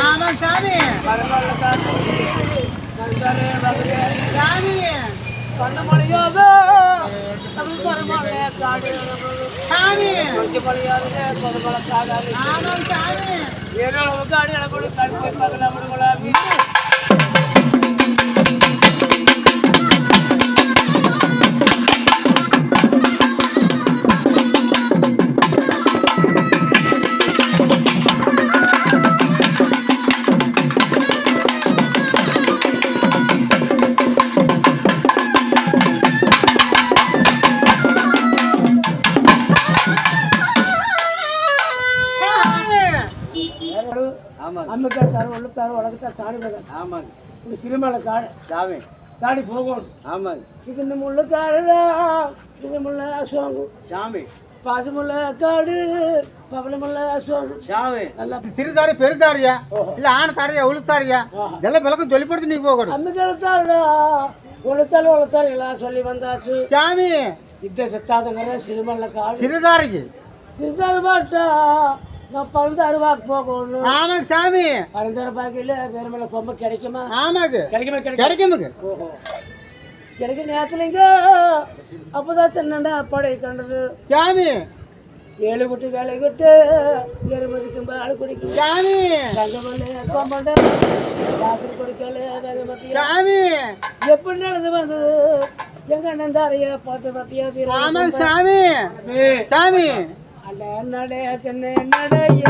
ஆமா சாமி சாமி கண்ணமணியாக தமிழ் பரமானே காடு சாமி கொஞ்சம் பழையாருங்க கொதமலை காடாது ஆமா சாமி ஏழு காடி அளப்படி காடு போய் பார்க்கலாம் முடியல அம்மைக்கார் தர உள்ளத்தார் உலகத்தார் தாடி ஆமாங்க இந்த சிறுமலை காடு சாமி தாடி போகணும் ஆமாங்க இது இந்த முள்ளு காடுடா இது முள்ள அசோங்கு சாமி பாசமுள்ள காடு பவளமுள்ள அசோங்கு சாமி நல்லா சிறுதாரி பெருதாரியா இல்ல ஆன தாரியா உளுத்தாரியா இதெல்லாம் விளக்கம் சொல்லிப்படுத்தி நீ போகணும் அம்மைக்கார் தாருடா உளுத்தார் எல்லாம் சொல்லி வந்தாச்சு சாமி இத்த செத்தாதங்கிற சிறுமலை காடு சிறுதாரிக்கு சிறுதாரு பாட்டா நான் பழுதாருவாக்கு போகணும் ஆமாங்க சாமி பழுதாரு பாக்கையில் பெருமலை கொம்ப கிடைக்குமா ஆமாங்க கிடைக்குமா கிடைக்குமுங்க ஓஹோ கிடைக்க நேரத்துலங்க அப்போதான் சின்னண்டா படை கண்டது சாமி 7 குட்டி வேலை கொட்டு எருமதிக்கும் பால் குடிக்கும் சாமி தங்கமல்ல கொம்பண்ட ராத்திரி குடிக்கல வேக மத்திய சாமி எப்படி நடந்து வந்தது எங்க அண்ணன் தாரைய பார்த்தியா ஆமாங்க சாமி சாமி அண்ணே நடைய சின்ன நடைய